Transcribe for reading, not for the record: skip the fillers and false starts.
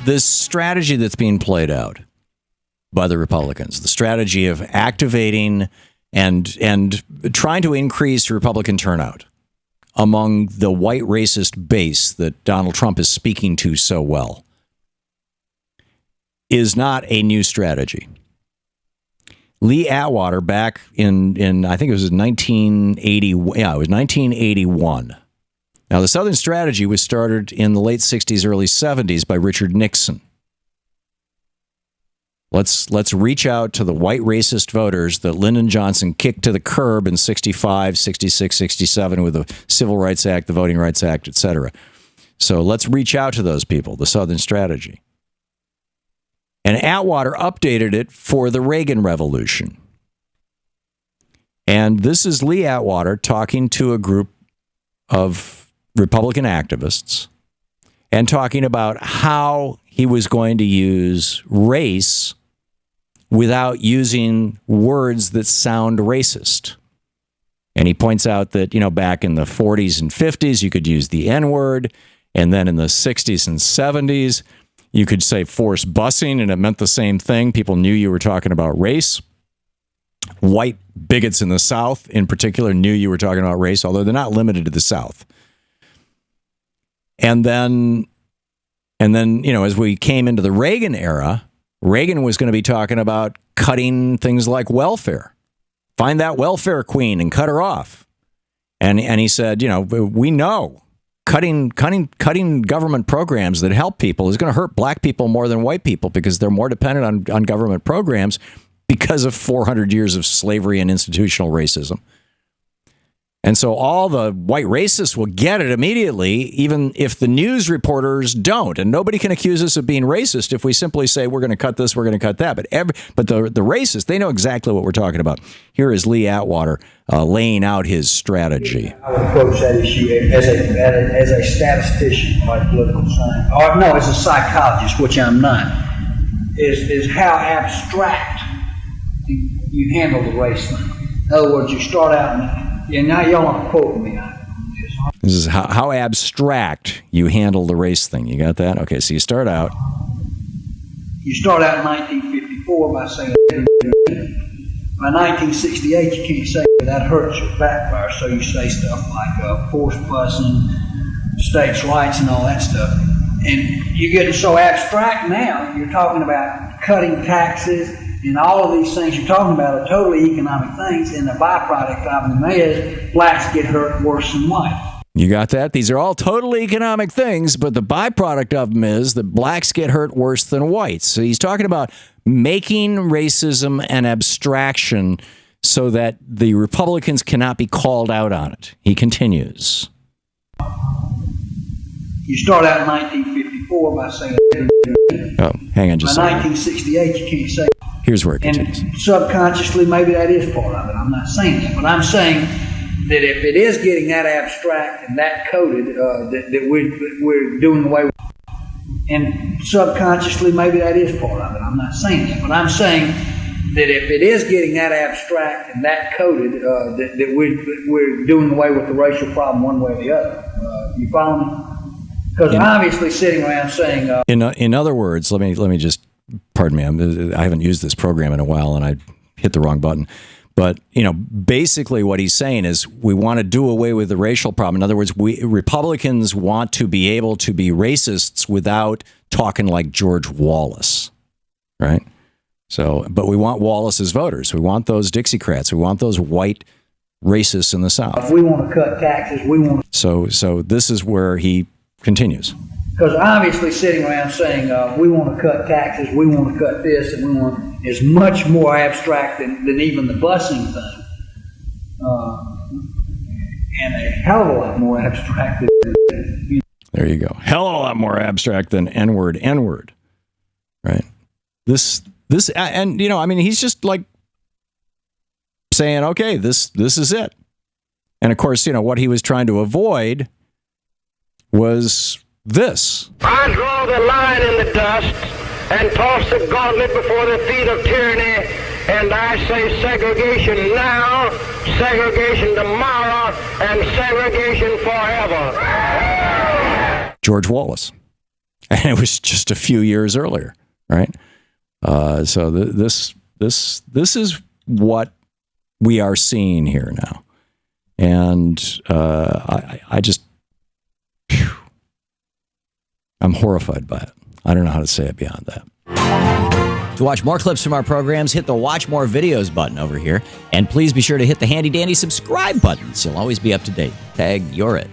this strategy that's being played out by the Republicans, the strategy of activating and trying to increase Republican turnout among the white racist base that Donald Trump is speaking to so well, is not a new strategy. Lee Atwater, back in I think it was 1980, it was 1981. Now, the Southern strategy was started in the late 60s, early 70s by Richard Nixon. Let's reach out to the white racist voters that Lyndon Johnson kicked to the curb in 65, 66, 67 with the Civil Rights Act, the Voting Rights Act, etc. So let's reach out to those people, the Southern strategy. And Atwater updated it for the Reagan Revolution. And this is Lee Atwater talking to a group of Republican activists and talking about how he was going to use race without using words that sound racist. And he points out that, back in the 40s and 50s, you could use the N-word. And then in the 60s and 70s, you could say forced busing, and it meant the same thing. People knew you were talking about race. White bigots in the South, in particular, knew you were talking about race, although they're not limited to the South. And then, as we came into the Reagan era, Reagan was going to be talking about cutting things like welfare. Find that welfare queen and cut her off. And he said, we know cutting government programs that help people is going to hurt black people more than white people because they're more dependent on government programs because of 400 years of slavery and institutional racism. And so all the white racists will get it immediately, even if the news reporters don't. And nobody can accuse us of being racist if we simply say we're going to cut this, we're going to cut that. But the racists, they know exactly what we're talking about. Here is Lee Atwater laying out his strategy. I would approach that issue as a statistician, like political science, or no, as a psychologist, which I'm not. Is how abstract you handle the race thing. In other words, you start out. Yeah, now y'all aren't quoting me. This is how abstract you handle the race thing. You got that? Okay, so you start out. You start out in 1954 by saying, by 1968 you can't say that hurts or backfire, so you say stuff like forced busing, states' rights, and all that stuff. And you're getting so abstract now, you're talking about cutting taxes, and all of these things you're talking about are totally economic things, and the byproduct of them is blacks get hurt worse than whites. You got that? These are all totally economic things, but the byproduct of them is that blacks get hurt worse than whites. So he's talking about making racism an abstraction so that the Republicans cannot be called out on it. He continues. You start out in 1954 by saying... Oh, hang on just a second. By 1968 you can't say... Here's where it continues. And subconsciously, maybe that is part of it. I'm not saying that. But I'm saying that if it is getting that abstract and that coded, that we're doing away with, and subconsciously, maybe that is part of it. I'm not saying that. But I'm saying that if it is getting that abstract and that coded, that we're doing away with the racial problem one way or the other. You follow me? Because obviously sitting around saying... In other words, let me just... Pardon me, I haven't used this program in a while and I hit the wrong button. But, basically what he's saying is we want to do away with the racial problem. In other words, Republicans want to be able to be racists without talking like George Wallace, right? So, but we want Wallace's voters. We want those Dixiecrats. We want those white racists in the South. If we want to cut taxes, we want to... So this is where he continues. Because obviously sitting around saying we want to cut taxes, we want to cut this, and we want is much more abstract than even the busing thing, and a hell of a lot more abstract than. There you go. Hell of a lot more abstract than N-word, right? This, and he's just like saying, okay, this is it, and of course, what he was trying to avoid was this. I draw the line in the dust and toss the gauntlet before the feet of tyranny, and I say segregation now, segregation tomorrow, and segregation forever. George Wallace. And it was just a few years earlier, right? So this is what we are seeing here now. And I just, I'm horrified by it. I don't know how to say it beyond that. To watch more clips from our programs, hit the Watch More Videos button over here. And please be sure to hit the handy-dandy subscribe button so you'll always be up to date. Tag, you're it.